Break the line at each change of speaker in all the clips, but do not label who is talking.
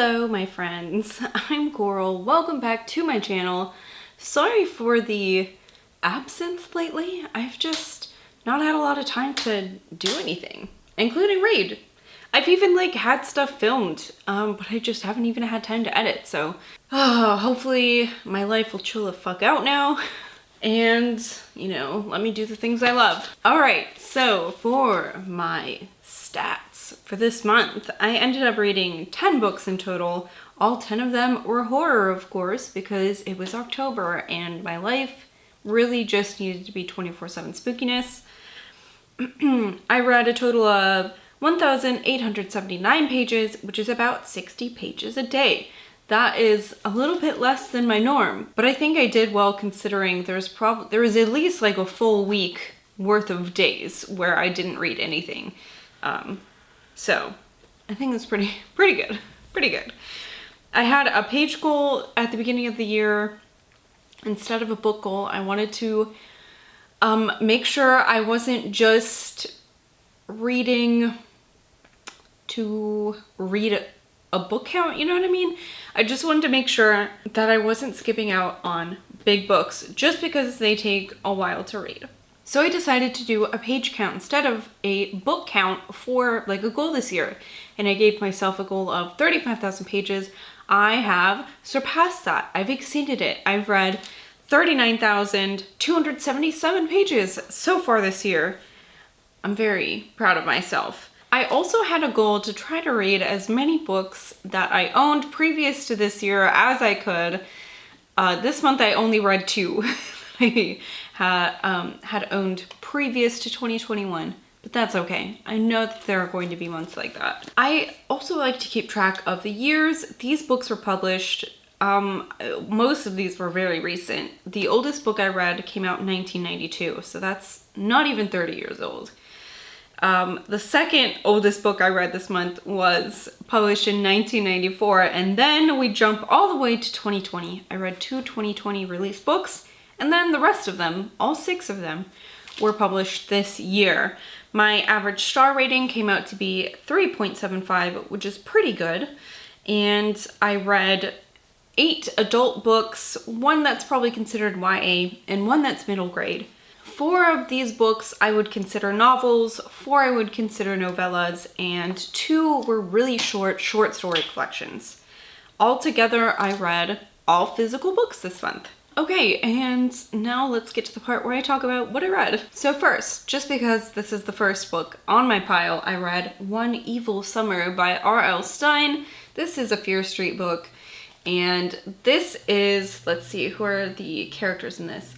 Hello my friends, I'm Coral. Welcome back to my channel. Sorry for the absence lately. I've just not had a lot of time to do anything, including read. I've even had stuff filmed, but I just haven't even had time to edit, so hopefully my life will chill the fuck out now and, let me do the things I love. Alright, so for my stats for this month, I ended up reading 10 books in total. All 10 of them were horror, of course, because it was October and my life really just needed to be 24/7 spookiness. I read a total of 1,879 pages, which is about 60 pages a day. That is a little bit less than my norm, but I think I did well considering there was at least a full week worth of days where I didn't read anything. So I think that's pretty good. Pretty good. I had a page goal at the beginning of the year. Instead of a book goal, I wanted to make sure I wasn't just reading to read a book count, you know what I mean? I just wanted to make sure that I wasn't skipping out on big books just because they take a while to read. So I decided to do a page count instead of a book count for a goal this year. And I gave myself a goal of 35,000 pages. I have surpassed that. I've exceeded it. I've read 39,277 pages so far this year. I'm very proud of myself. I also had a goal to try to read as many books that I owned previous to this year as I could. This month I only read 2 I had owned previous to 2021, but that's okay. I know that there are going to be months like that. I also like to keep track of the years these books were published. Most of these were very recent. The oldest book I read came out in 1992, so that's not even 30 years old. The second oldest book I read this month was published in 1994, and then we jump all the way to 2020. I read 2 2020 release books, and then the rest of them, all 6 of them, were published this year. My average star rating came out to be 3.75, which is pretty good. And I read 8 adult books, 1 that's probably considered YA, and 1 that's middle grade. 4 of these books I would consider novels, 4 I would consider novellas, and 2 were really short story collections. Altogether, I read all physical books this month. Okay, and now let's get to the part where I talk about what I read. So first, just because this is the first book on my pile, I read One Evil Summer by R.L. Stine. This is a Fear Street book, and this is, let's see, who are the characters in this?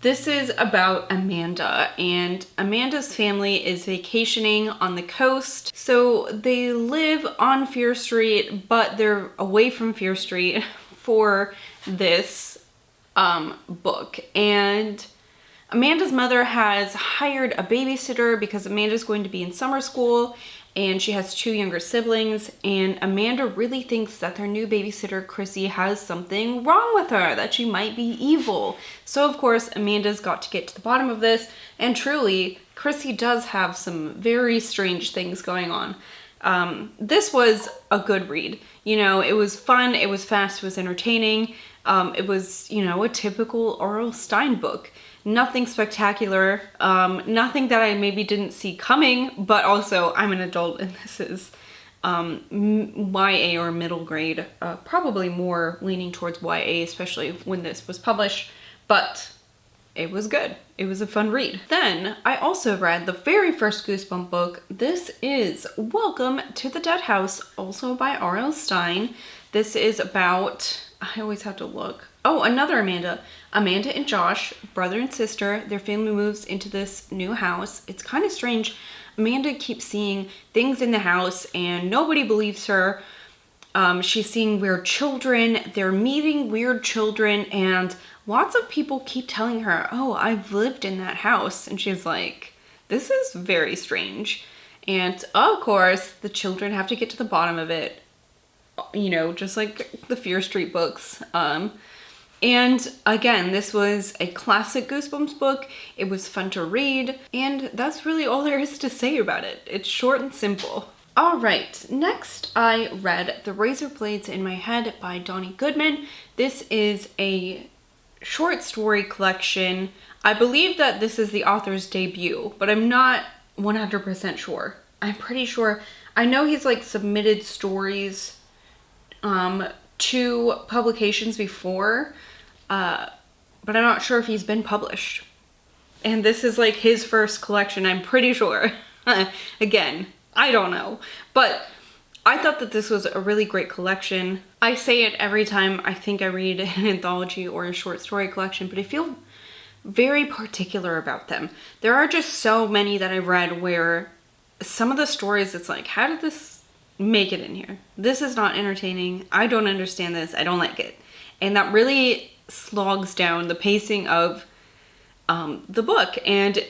This is about Amanda, and Amanda's family is vacationing on the coast. So they live on Fear Street, but they're away from Fear Street for this book. And Amanda's mother has hired a babysitter because Amanda's going to be in summer school, and she has 2 younger siblings, and Amanda really thinks that their new babysitter, Chrissy, has something wrong with her, that she might be evil. So of course, Amanda's got to get to the bottom of this, and truly, Chrissy does have some very strange things going on. This was a good read. It was fun, it was fast, it was entertaining. It was, a typical R.L. Stine book. Nothing spectacular, nothing that I maybe didn't see coming, but also I'm an adult and this is YA or middle grade, probably more leaning towards YA, especially when this was published, but it was good. It was a fun read. Then I also read the very first Goosebump book. This is Welcome to the Dead House, also by R.L. Stine. This is about, I always have to look. Oh, another Amanda. Amanda and Josh, brother and sister, their family moves into this new house. It's kind of strange. Amanda keeps seeing things in the house and nobody believes her. She's seeing weird children. They're meeting weird children, and lots of people keep telling her, oh, I've lived in that house. And she's like, this is very strange. And of course, the children have to get to the bottom of it. Just like the Fear Street books. And again, this was a classic Goosebumps book. It was fun to read, and that's really all there is to say about it. It's short and simple. All right, next I read The Razorblades in My Head by Donnie Goodman. This is a short story collection. I believe that this is the author's debut, but I'm not 100% sure. I'm pretty sure. I know he's like submitted stories to publications before, but I'm not sure if he's been published. And this is like his first collection, I'm pretty sure. Again, I don't know. But I thought that this was a really great collection. I say it every time I think I read an anthology or a short story collection, but I feel very particular about them. There are just so many that I read where some of the stories, it's like, how did this make it in here? This is not entertaining. I don't understand this. I don't like it. And that really slogs down the pacing of the book, and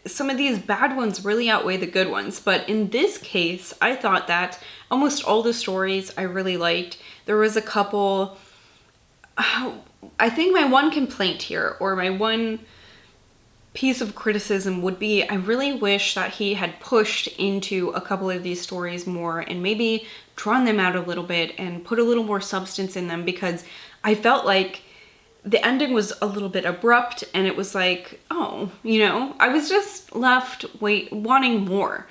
some of these bad ones really outweigh the good ones. But in this case, I thought that almost all the stories I really liked. There was a couple, I think my one complaint here, or my one piece of criticism would be, I really wish that he had pushed into a couple of these stories more and maybe drawn them out a little bit and put a little more substance in them, because I felt like the ending was a little bit abrupt, and it was like, oh, you know, I was just left wanting more.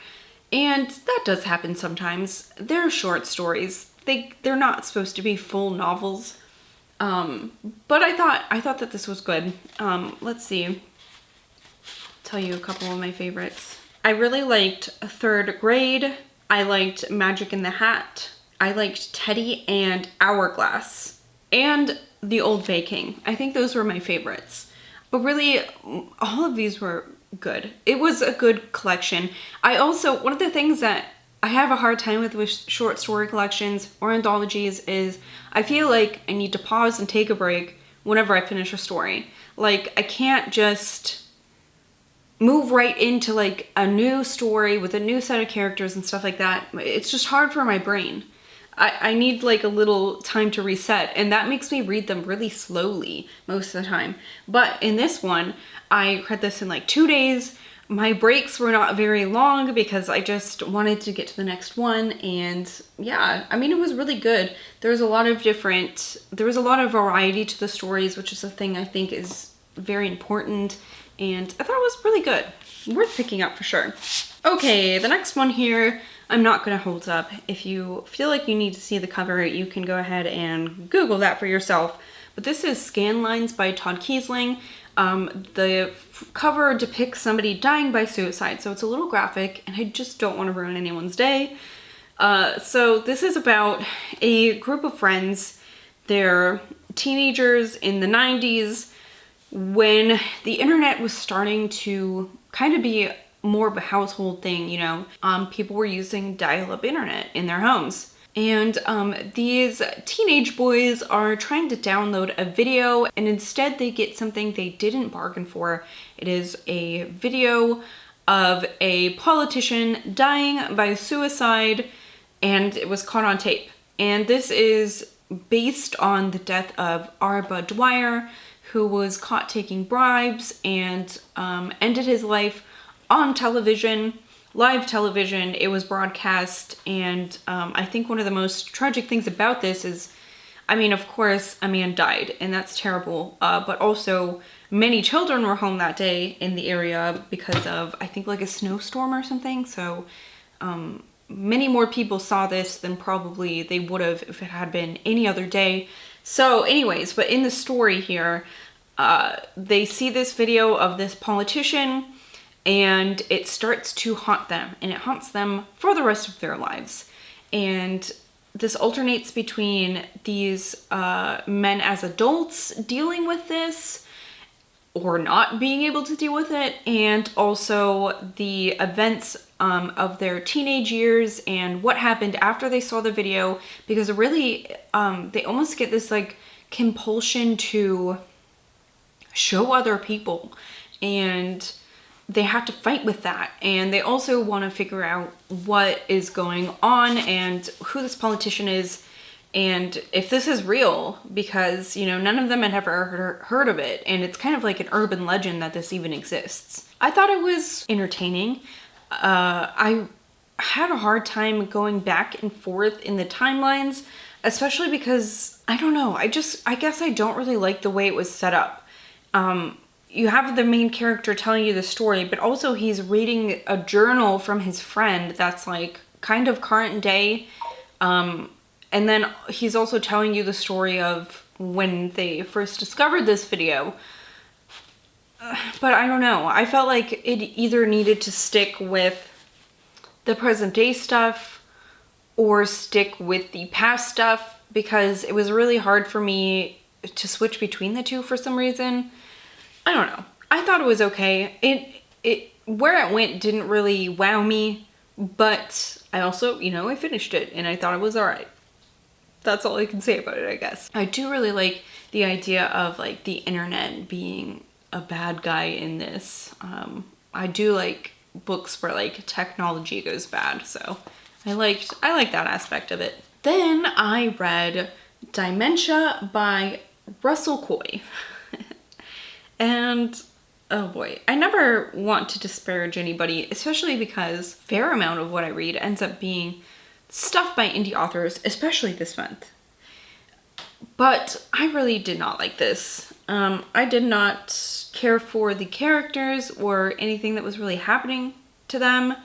And that does happen sometimes. They're short stories. They're not supposed to be full novels. But I thought that this was good. Let's see. Tell you a couple of my favorites. I really liked Third Grade. I liked Magic in the Hat. I liked Teddy and Hourglass. And The Old Baking. I think those were my favorites. But really, all of these were good. It was a good collection. I also, one of the things that I have a hard time with short story collections or anthologies is I feel like I need to pause and take a break whenever I finish a story. Like, I can't just move right into like a new story with a new set of characters and stuff like that. It's just hard for my brain. I need like a little time to reset, and that makes me read them really slowly most of the time. But in this one, I read this in like 2 days. My breaks were not very long because I just wanted to get to the next one, and yeah, I mean, it was really good. There was a lot of variety to the stories, which is a thing I think is very important, and I thought it was really good. Worth picking up for sure. Okay, the next one here, I'm not going to hold up. If you feel like you need to see the cover, you can go ahead and Google that for yourself. But this is Scanlines by Todd Kiesling. The cover depicts somebody dying by suicide, so it's a little graphic, and I just don't want to ruin anyone's day. So this is about a group of friends. They're teenagers in the 90s when the internet was starting to kind of be more of a household thing, you know. People were using dial-up internet in their homes. And these teenage boys are trying to download a video, and instead they get something they didn't bargain for. It is a video of a politician dying by suicide, and it was caught on tape. And this is based on the death of Arba Dwyer, who was caught taking bribes and ended his life on television, live television. It was broadcast, and I think one of the most tragic things about this is, I mean, of course, a man died, and that's terrible, but also many children were home that day in the area because of, I think, like a snowstorm or something, so many more people saw this than probably they would have if it had been any other day. So anyways, but in the story here, they see this video of this politician, and it starts to haunt them, and it haunts them for the rest of their lives. And this alternates between these men as adults dealing with this or not being able to deal with it, and also the events of their teenage years and what happened after they saw the video, because really they almost get this like compulsion to show other people, and they have to fight with that. And they also want to figure out what is going on and who this politician is and if this is real, because, you know, none of them had ever heard of it, and it's kind of like an urban legend that this even exists. I thought it was entertaining. I had a hard time going back and forth in the timelines, especially because, I don't know, I guess I don't really like the way it was set up. You have the main character telling you the story, but also he's reading a journal from his friend that's like kind of current day. And then he's also telling you the story of when they first discovered this video. But I don't know. I felt like it either needed to stick with the present day stuff or stick with the past stuff, because it was really hard for me to switch between the two for some reason. I don't know. I thought it was okay. Where it went didn't really wow me, but I also, you know, I finished it and I thought it was alright. That's all I can say about it, I guess. I do really like the idea of like the internet being a bad guy in this. I do like books where like technology goes bad, so I liked that aspect of it. Then I read Dementia by Russell Coy. And oh boy, I never want to disparage anybody, especially because a fair amount of what I read ends up being stuff by indie authors, especially this month. But I really did not like this. I did not care for the characters or anything that was really happening to them.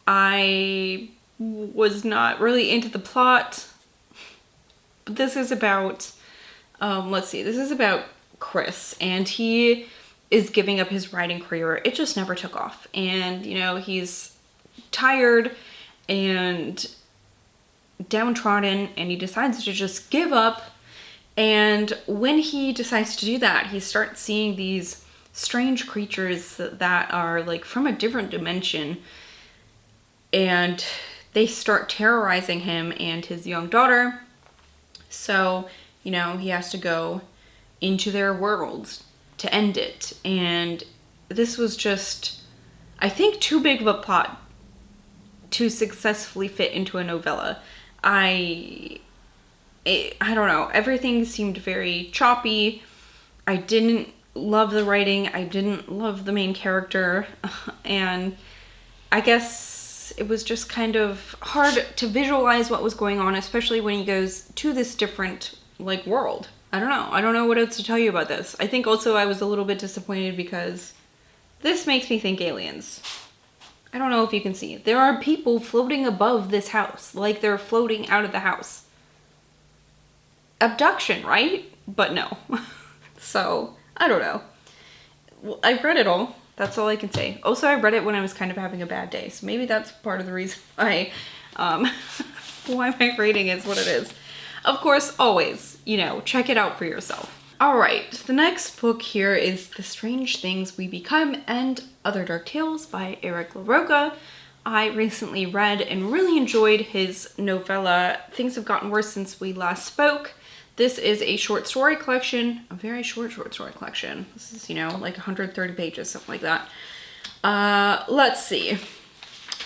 I was not really into the plot. But this is about, this is about Chris, and he is giving up his writing career. It just never took off. And, you know, he's tired and downtrodden, and he decides to just give up. And when he decides to do that, he starts seeing these strange creatures that are like from a different dimension, and they start terrorizing him and his young daughter. So, you know, he has to go into their world to end it. And this was just, I think, too big of a plot to successfully fit into a novella. I don't know. Everything seemed very choppy. I didn't love the writing. I didn't love the main character. And I guess it was just kind of hard to visualize what was going on, especially when he goes to this different, like, world. I don't know. I don't know what else to tell you about this. I think also I was a little bit disappointed because this makes me think aliens. I don't know if you can see. There are people floating above this house, like they're floating out of the house. Abduction, right? But no. So, I don't know. Well, I read it all. That's all I can say. Also, I read it when I was kind of having a bad day, so maybe that's part of the reason why my rating is what it is. Of course, always, you know, check it out for yourself. All right, the next book here is The Strange Things We Become and Other Dark Tales by LaRocca. I recently read and really enjoyed his novella, Things Have Gotten Worse Since We Last Spoke. This is a short story collection, a very short story collection. This is, you know, like 130 pages, something like that. Let's see.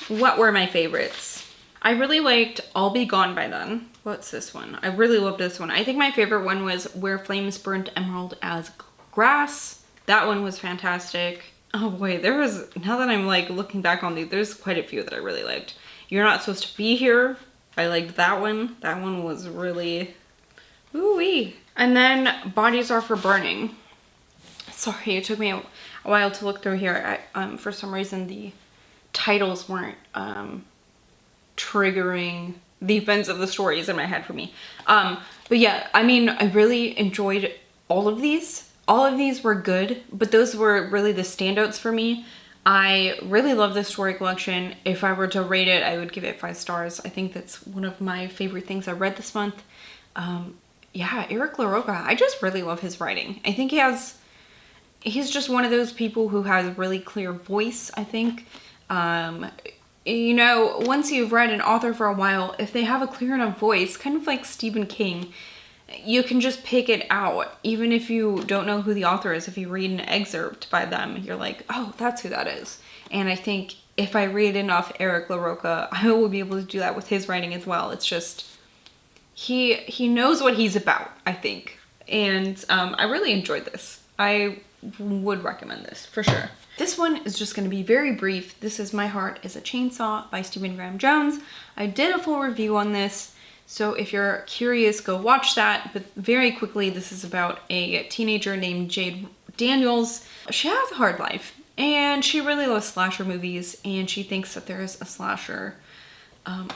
What were my favorites? I really liked I'll Be Gone by Then. What's this one? I really loved this one. I think my favorite one was Where Flames Burned Emerald as Grass. That one was fantastic. Oh boy, now that I'm like looking back on these, there's quite a few that I really liked. You're Not Supposed to Be Here. I liked that one. That one was really, ooh-wee. And then Bodies Are for Burning. Sorry, it took me a while to look through here. For some reason, the titles weren't triggering the events of the stories in my head for me. But yeah, I mean, I really enjoyed all of these. All of these were good, but those were really the standouts for me. I really love this story collection. If I were to rate it, I would give it 5 stars. I think that's one of my favorite things I read this month. Yeah, LaRocca, I just really love his writing. I think he's just one of those people who has a really clear voice, I think. You know, once you've read an author for a while, if they have a clear enough voice, kind of like Stephen King, you can just pick it out. Even if you don't know who the author is, if you read an excerpt by them, you're like, oh, that's who that is. And I think if I read enough LaRocca, I will be able to do that with his writing as well. It's just, he knows what he's about, I think. And I really enjoyed this. I would recommend this for sure. This one is just going to be very brief. This is My Heart is a Chainsaw by Stephen Graham Jones. I did a full review on this, so if you're curious, go watch that. But very quickly, this is about a teenager named Jade Daniels. She has a hard life, and she really loves slasher movies, and she thinks that there is a slasher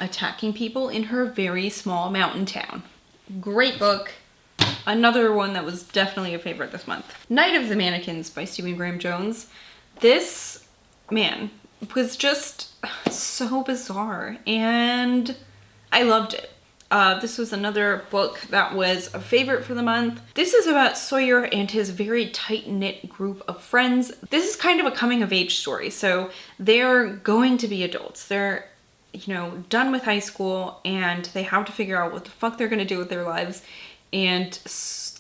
attacking people in her very small mountain town. Great book. Another one that was definitely a favorite this month. Night of the Mannequins by Stephen Graham Jones. This, man, was just so bizarre, and I loved it. This was another book that was a favorite for the month. This is about Sawyer and his very tight-knit group of friends. This is kind of a coming-of-age story. So they're going to be adults. They're, you know, done with high school, and they have to figure out what the fuck they're gonna do with their lives. And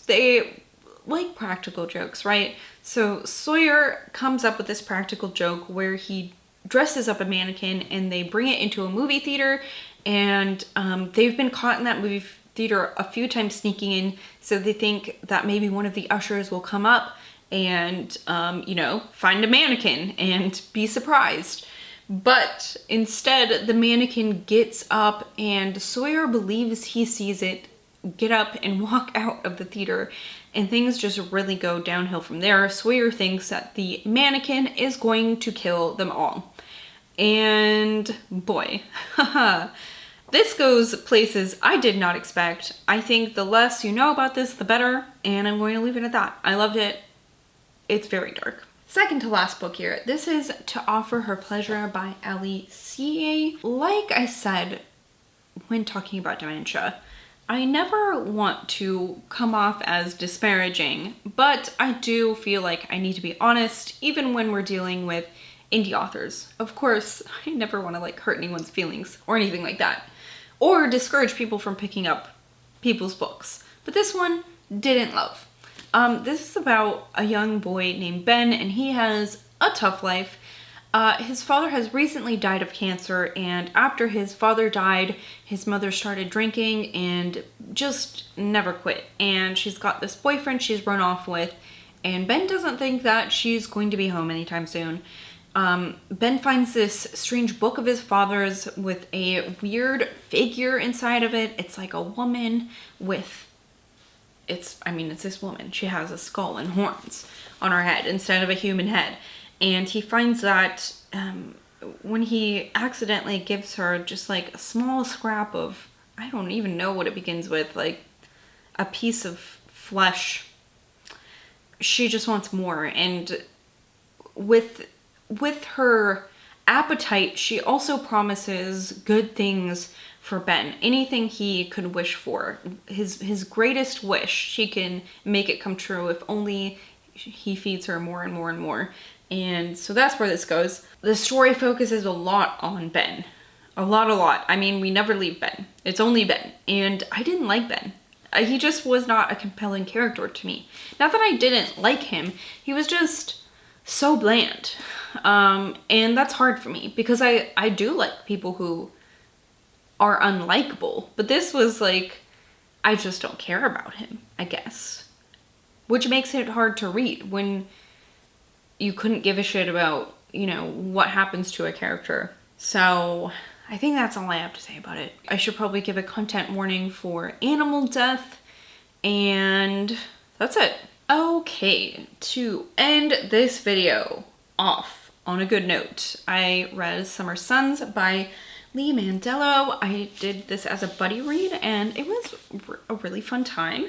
they like practical jokes, right? So Sawyer comes up with this practical joke where he dresses up a mannequin and they bring it into a movie theater, and they've been caught in that movie theater a few times sneaking in, so they think that maybe one of the ushers will come up and, you know, find a mannequin and be surprised. But instead, the mannequin gets up and Sawyer believes he sees it get up and walk out of the theater, and things just really go downhill from there. Sawyer thinks that the mannequin is going to kill them all. And boy, this goes places I did not expect. I think the less you know about this, the better, and I'm going to leave it at that. I loved it. It's very dark. Second to last book here. This is To Offer Her Pleasure by Seay. Like I said when talking about dementia, I never want to come off as disparaging, but I do feel like I need to be honest even when we're dealing with indie authors. Of course, I never want to like hurt anyone's feelings or anything like that, or discourage people from picking up people's books. But this one, didn't love. This is about a young boy named Ben, and he has a tough life. His father has recently died of cancer, and after his father died, his mother started drinking and just never quit. And she's got this boyfriend she's run off with, and Ben doesn't think that she's going to be home anytime soon. Ben finds this strange book of his father's with a weird figure inside of it. It's like a woman with, it's this woman. She has a skull and horns on her head instead of a human head. And he finds that when he accidentally gives her just like a small scrap of, I don't even know what it begins with, like a piece of flesh, she just wants more. And with her appetite, she also promises good things for Ben. Anything he could wish for, his greatest wish, she can make it come true if only he feeds her more and more and more. And so that's where this goes. The story focuses a lot on Ben. A lot. I mean, we never leave Ben. It's only Ben. And I didn't like Ben. He just was not a compelling character to me. Not that I didn't like him. He was just so bland. And that's hard for me because I do like people who are unlikable. But this was like, I just don't care about him, I guess. Which makes it hard to read when you couldn't give a shit about, you know, what happens to a character. So I think that's all I have to say about it. I should probably give a content warning for animal death, and that's it. Okay, to end this video off on a good note, I read Summer Suns by Lee Mandelo. I did this as a buddy read, and it was a really fun time.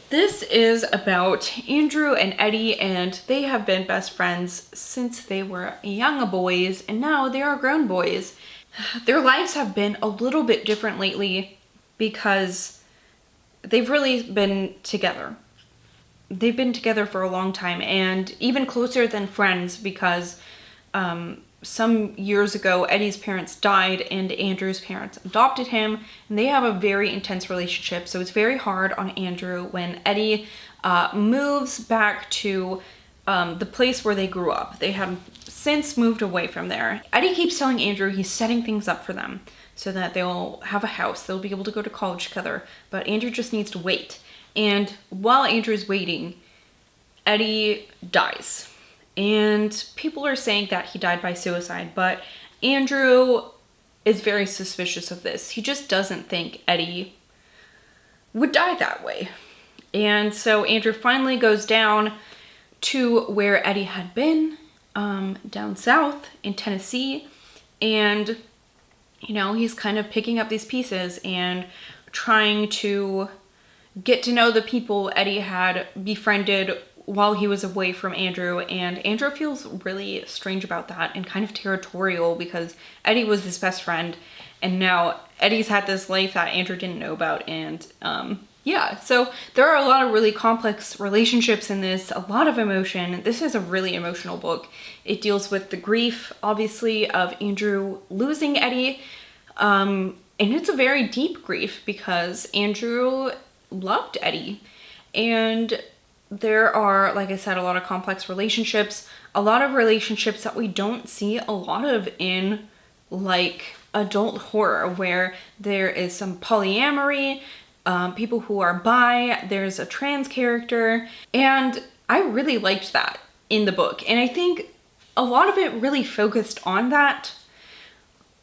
This is about Andrew and Eddie, and they have been best friends since they were young boys, and now they are grown boys. Their lives have been a little bit different lately because they've really been together. They've been together for a long time, and even closer than friends because some years ago, Eddie's parents died and Andrew's parents adopted him, and they have a very intense relationship. So it's very hard on Andrew when Eddie moves back to the place where they grew up. They have since moved away from there. Eddie keeps telling Andrew he's setting things up for them so that they'll have a house, they'll be able to go to college together, but Andrew just needs to wait. And while Andrew's waiting, Eddie dies. And people are saying that he died by suicide, but Andrew is very suspicious of this. He just doesn't think Eddie would die that way. And so Andrew finally goes down to where Eddie had been, down south in Tennessee. And, you know, he's kind of picking up these pieces and trying to get to know the people Eddie had befriended while he was away from Andrew. And Andrew feels really strange about that and kind of territorial because Eddie was his best friend, and now Eddie's had this life that Andrew didn't know about. And yeah, so there are a lot of really complex relationships in this, a lot of emotion. This is a really emotional book. It deals with the grief, obviously, of Andrew losing Eddie. And it's a very deep grief because Andrew loved Eddie. And there are, like I said, a lot of complex relationships, a lot of relationships that we don't see a lot of in like adult horror, where there is some polyamory, people who are bi, there's a trans character, and I really liked that in the book. And I think a lot of it really focused on that.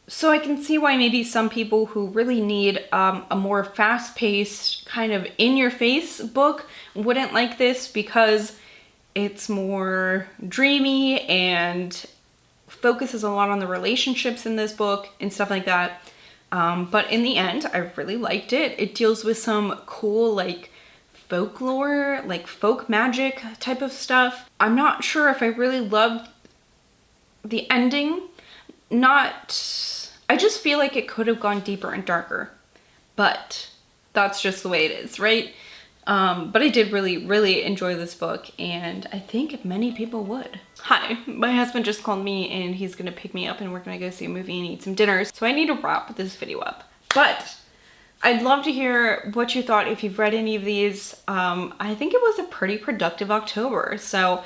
So I can see why maybe some people who really need a more fast-paced, kind of in-your-face book wouldn't like this, because it's more dreamy and focuses a lot on the relationships in this book and stuff like that. But in the end, I really liked it. It deals with some cool, like, folklore, like folk magic type of stuff. I'm not sure if I really loved the ending. I just feel like it could have gone deeper and darker, but that's just the way it is, right? But I did really, really enjoy this book, and I think many people would. Hi, my husband just called me and he's gonna pick me up and we're gonna go see a movie and eat some dinner. So I need to wrap this video up, but I'd love to hear what you thought if you've read any of these. I think it was a pretty productive October. So,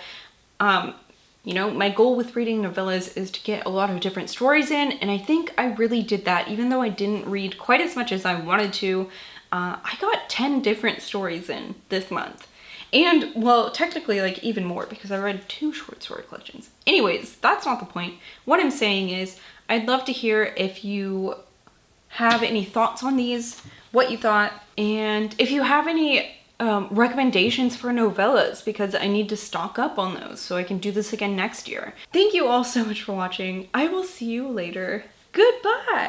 you know, my goal with reading novellas is to get a lot of different stories in, and I think I really did that. Even though I didn't read quite as much as I wanted to, I got 10 different stories in this month. And, well, technically, like, even more, because I read 2 short story collections. Anyways, that's not the point. What I'm saying is, I'd love to hear if you have any thoughts on these, what you thought, and if you have any recommendations for novellas, because I need to stock up on those so I can do this again next year. Thank you all so much for watching. I will see you later. Goodbye!